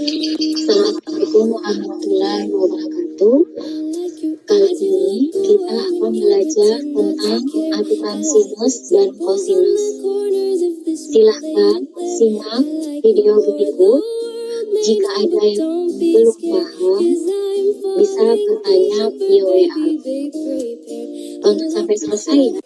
Assalamualaikum warahmatullahi wabarakatuh. Kali ini kita akan belajar tentang aturan sinus dan kosinus. Silahkan simak video berikut. Jika ada yang belum paham, bisa bertanya via WA. Tonton sampai selesai.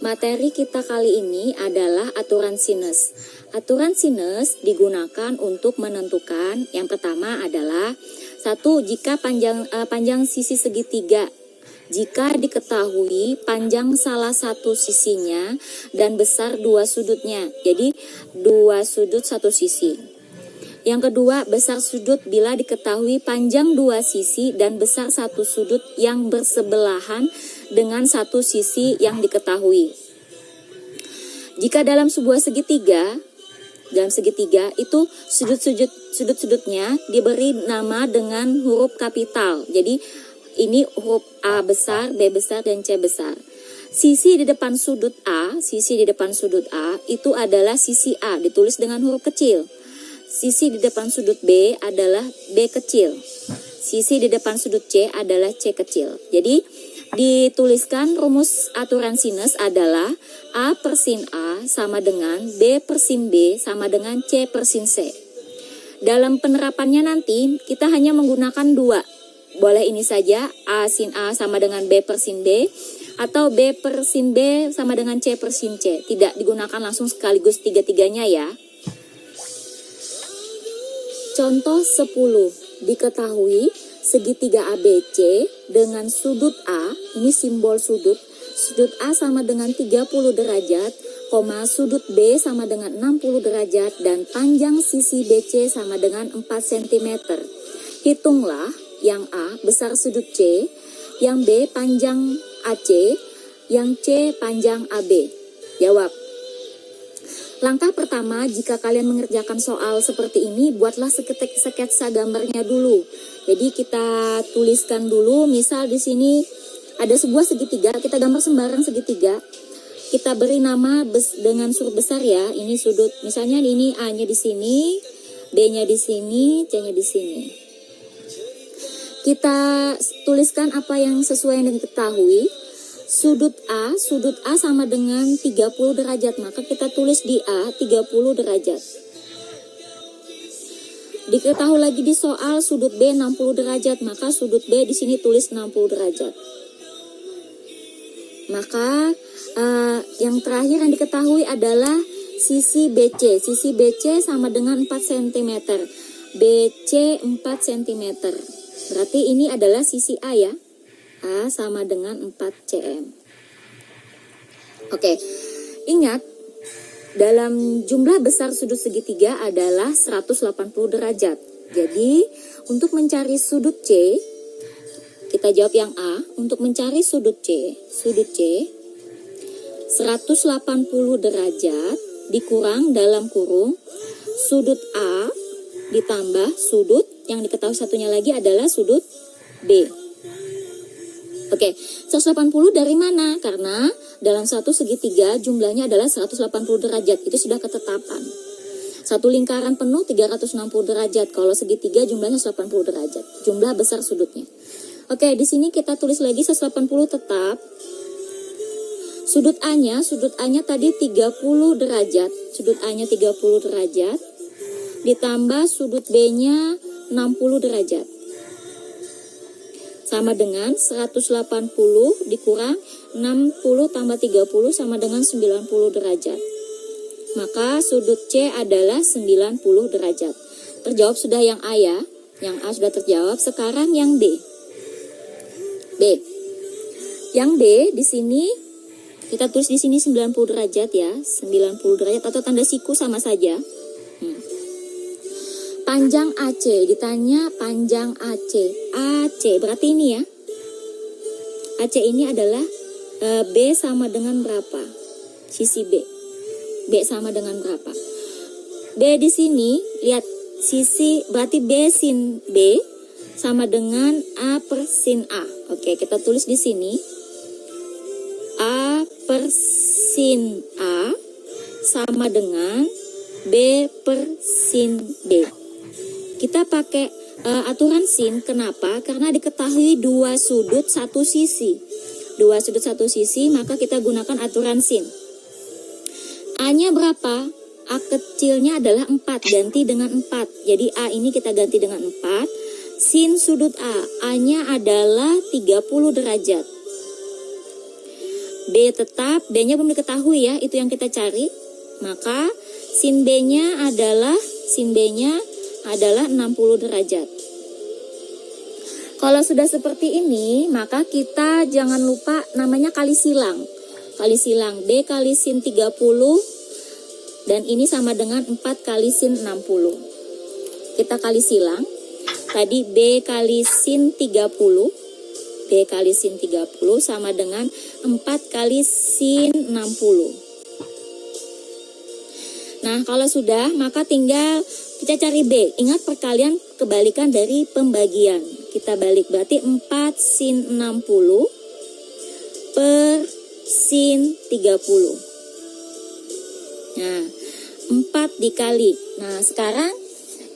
Materi kita kali ini adalah aturan sinus. Aturan sinus digunakan untuk menentukan yang pertama adalah satu, jika panjang sisi segitiga. Jika diketahui panjang salah satu sisinya dan besar dua sudutnya. Jadi dua sudut satu sisi. Yang kedua, besar sudut bila diketahui panjang dua sisi dan besar satu sudut yang bersebelahan dengan satu sisi yang diketahui. Jika dalam sebuah segitiga, itu sudut-sudutnya diberi nama dengan huruf kapital. Jadi ini huruf A besar, B besar, dan C besar. Sisi di depan sudut A itu adalah sisi A, ditulis dengan huruf kecil. Sisi di depan sudut B adalah B kecil. Sisi di depan sudut C adalah C kecil. Jadi dituliskan rumus aturan sinus adalah A per sin A sama dengan B per sin B sama dengan C per sin C. Dalam penerapannya nanti kita hanya menggunakan dua. Boleh ini saja, A sin A sama dengan B per sin B, atau B per sin B sama dengan C per sin C. Tidak digunakan langsung sekaligus tiga-tiganya ya. Contoh 10. Diketahui segitiga ABC dengan sudut A, ini simbol sudut A sama dengan 30 derajat, sudut B sama dengan 60 derajat, dan panjang sisi BC sama dengan 4 cm. Hitunglah yang A besar sudut C, yang B panjang AC, yang C panjang AB. Jawab. Langkah pertama, jika kalian mengerjakan soal seperti ini, buatlah sketsa gambarnya dulu. Jadi kita tuliskan dulu, misal di sini ada sebuah segitiga, kita gambar sembarang segitiga. Kita beri nama dengan huruf besar ya. Ini sudut, misalnya ini A-nya di sini, B-nya di sini, C-nya di sini. Kita tuliskan apa yang sesuai yang diketahui. Sudut A sama dengan 30 derajat, maka kita tulis di A 30 derajat. Diketahui lagi di soal sudut B 60 derajat, maka sudut B di sini tulis 60 derajat. Maka yang terakhir yang diketahui adalah sisi BC. Sisi BC sama dengan 4 cm. BC 4 cm. Berarti ini adalah sisi A ya. A sama dengan 4 cm. Oke, ingat dalam jumlah besar sudut segitiga adalah 180 derajat. Jadi untuk mencari sudut C, kita jawab yang A. Untuk mencari sudut C 180 derajat dikurang dalam kurung sudut A ditambah sudut yang diketahui satunya lagi adalah sudut B. Oke, 180 dari mana? Karena dalam satu segitiga jumlahnya adalah 180 derajat. Itu sudah ketetapan. Satu lingkaran penuh 360 derajat. Kalau segitiga jumlahnya 180 derajat. Jumlah besar sudutnya. Oke, di sini kita tulis lagi 180 tetap. Sudut A-nya tadi 30 derajat. Sudut A-nya 30 derajat. Ditambah sudut B-nya 60 derajat. Sama dengan 180 dikurang 60 tambah 30 sama dengan 90 derajat. Maka sudut C adalah 90 derajat. Terjawab sudah yang A ya. Yang A sudah terjawab. Sekarang yang B. Yang B di sini kita tulis di sini 90 derajat ya. 90 derajat atau tanda siku sama saja. Panjang AC, ditanya panjang AC. AC berarti ini ya. AC ini adalah B sama dengan berapa? Sisi B. B sama dengan berapa? B di sini, lihat sisi, berarti B sin B sama dengan A per sin A. Oke, kita tulis di sini. A per sin A sama dengan B per sin B. kita pakai aturan sin. Kenapa? Karena diketahui dua sudut satu sisi. Dua sudut satu sisi, maka kita gunakan aturan sin. A-nya berapa? A kecilnya adalah 4, ganti dengan 4. Jadi A ini kita ganti dengan 4. Sin sudut A, A-nya adalah 30 derajat. B tetap, B-nya belum diketahui ya, itu yang kita cari. Maka sin B-nya adalah 60 derajat. Kalau sudah seperti ini, maka kita jangan lupa namanya kali silang. Kali silang B kali sin 30 dan ini sama dengan 4 kali sin 60. Kita kali silang. Tadi B kali sin 30. B kali sin 30 sama dengan 4 kali sin 60. Nah, kalau sudah, maka tinggal kita cari B. Ingat perkalian kebalikan dari pembagian. Kita balik, berarti 4 sin 60 per sin 30. Nah, 4 dikali. Nah, sekarang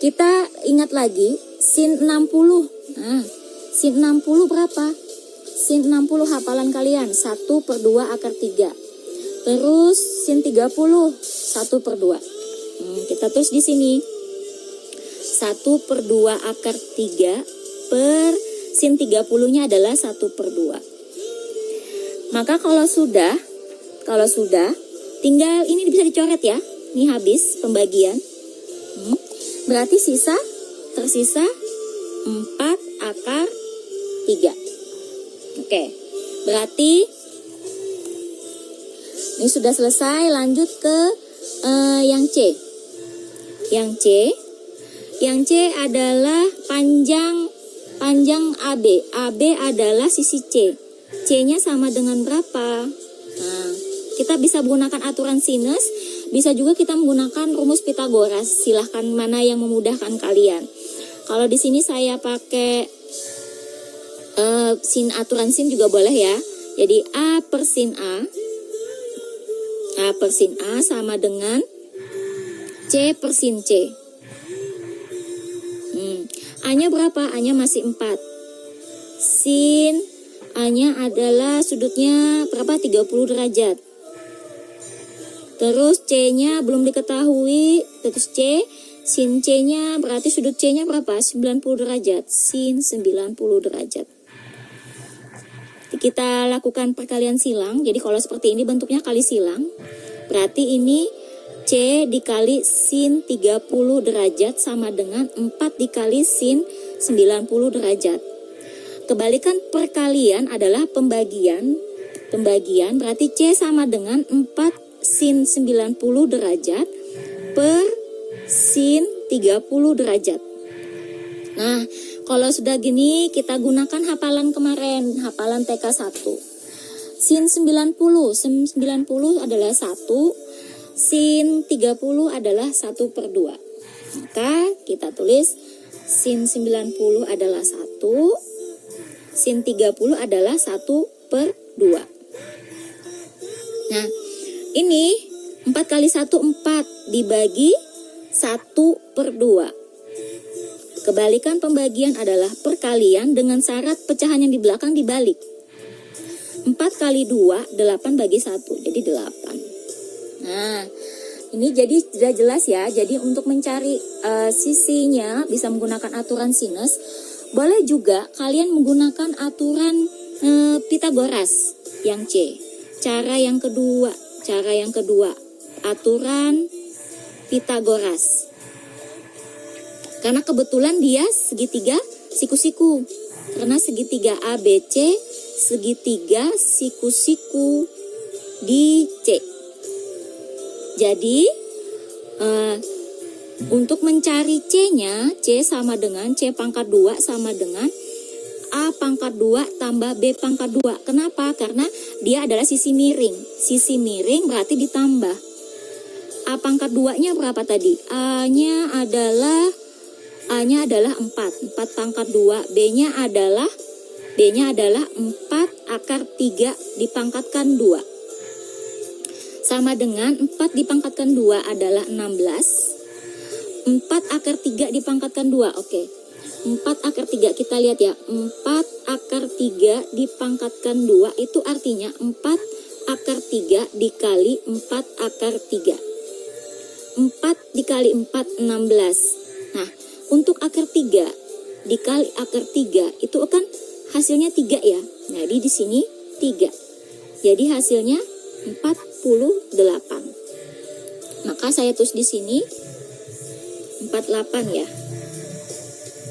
kita ingat lagi sin 60. Nah, sin 60 berapa? Sin 60 hafalan kalian, 1 per 2 akar 3. Terus sin 30, 1 per 2. Kita tulis di sini. 1 per 2 akar 3 per sin 30-nya adalah 1 per 2. Maka kalau sudah, tinggal ini bisa dicoret ya. Ini habis pembagian. Berarti tersisa 4 akar 3. Oke, berarti ini sudah selesai. Lanjut ke yang C. Yang C adalah panjang AB. AB adalah sisi C. C-nya sama dengan berapa? Nah, kita bisa menggunakan aturan sinus, bisa juga kita menggunakan rumus Pitagoras. Silahkan mana yang memudahkan kalian. Kalau di sini saya pakai aturan sin juga boleh ya. Jadi A per sin A sama dengan C per sin C. A-nya berapa? A-nya masih 4. Sin A-nya adalah sudutnya berapa? 30 derajat. Terus C-nya belum diketahui. Terus sin C-nya berarti sudut C-nya berapa? 90 derajat. Sin 90 derajat. Kita lakukan perkalian silang. Jadi kalau seperti ini bentuknya kali silang. Berarti ini C dikali sin 30 derajat sama dengan 4 dikali sin 90 derajat. Kebalikan perkalian adalah pembagian. Pembagian berarti C sama dengan 4 sin 90 derajat per sin 30 derajat. Nah, kalau sudah gini kita gunakan hafalan kemarin, hafalan TK 1. Sin 90 adalah 1. Sin 30 adalah 1 per 2. Maka kita tulis sin 90 adalah 1. Sin 30 adalah 1 per 2. Nah, ini 4 kali 1, 4 dibagi 1 per 2. Kebalikan pembagian adalah perkalian dengan syarat pecahan yang di belakang dibalik. 4 kali 2, 8 bagi 1, jadi 8. Nah, ini jadi sudah jelas ya. Jadi untuk mencari sisinya bisa menggunakan aturan sinus. Boleh juga kalian menggunakan aturan Pitagoras yang C. Cara yang kedua, aturan Pitagoras. Karena kebetulan dia segitiga siku-siku. Karena segitiga ABC segitiga siku-siku di C. Jadi untuk mencari C-nya, C sama dengan C pangkat 2 sama dengan A pangkat 2 tambah B pangkat 2. Kenapa? Karena dia adalah sisi miring. Sisi miring berarti ditambah. A pangkat 2-nya berapa tadi? A-nya adalah 4. 4 pangkat 2. B-nya adalah 4 akar 3 dipangkatkan 2. Sama dengan 4 dipangkatkan 2 adalah 16. 4 akar 3 dipangkatkan 2. Oke. 4 akar 3 kita lihat ya. 4 akar 3 dipangkatkan 2 itu artinya 4 akar 3 dikali 4 akar 3. 4 dikali 4 16. Nah, untuk akar 3 dikali akar 3 itu kan hasilnya 3 ya. Jadi di sini 3. Jadi hasilnya 48. Maka saya tulis di sini 48 ya.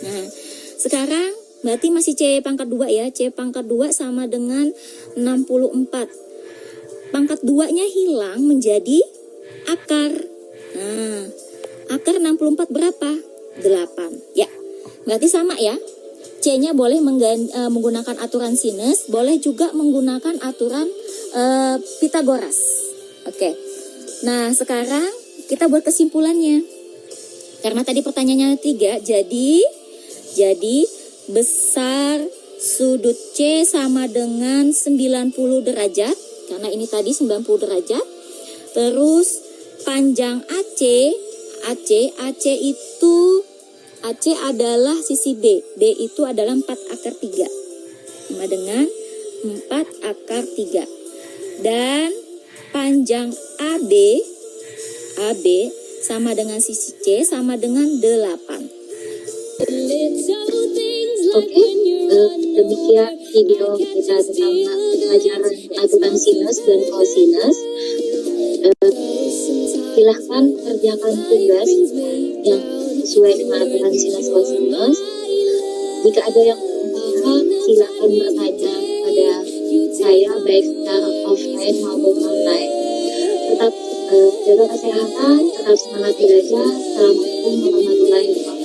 Nah, sekarang berarti masih C pangkat 2 ya. C pangkat 2 sama dengan 64. Pangkat 2-nya hilang menjadi akar. Nah, akar 64 berapa? 8. Ya, berarti sama ya. C-nya boleh menggunakan aturan sinus, boleh juga menggunakan aturan Pitagoras. Oke. Nah, sekarang kita buat kesimpulannya. Karena tadi pertanyaannya 3, jadi besar sudut C sama dengan 90 derajat. Karena ini tadi 90 derajat. Terus panjang AC adalah sisi B. B itu adalah 4 akar 3. Sama dengan 4 akar 3. Dan panjang AB sama dengan sisi C sama dengan 8. Oke, demikian video kita tentang pelajaran aturan sinus dan kosinus. Silahkan kerjakan tugas yang sesuai dengan aturan sinus kosinus. Jika ada yang paham, silahkan bertanya pada saya baik secara offline maupun online. Tetap jaga kesehatan, tetap semangat belajar. Assalamualaikum warahmatullahi wabarakatuh.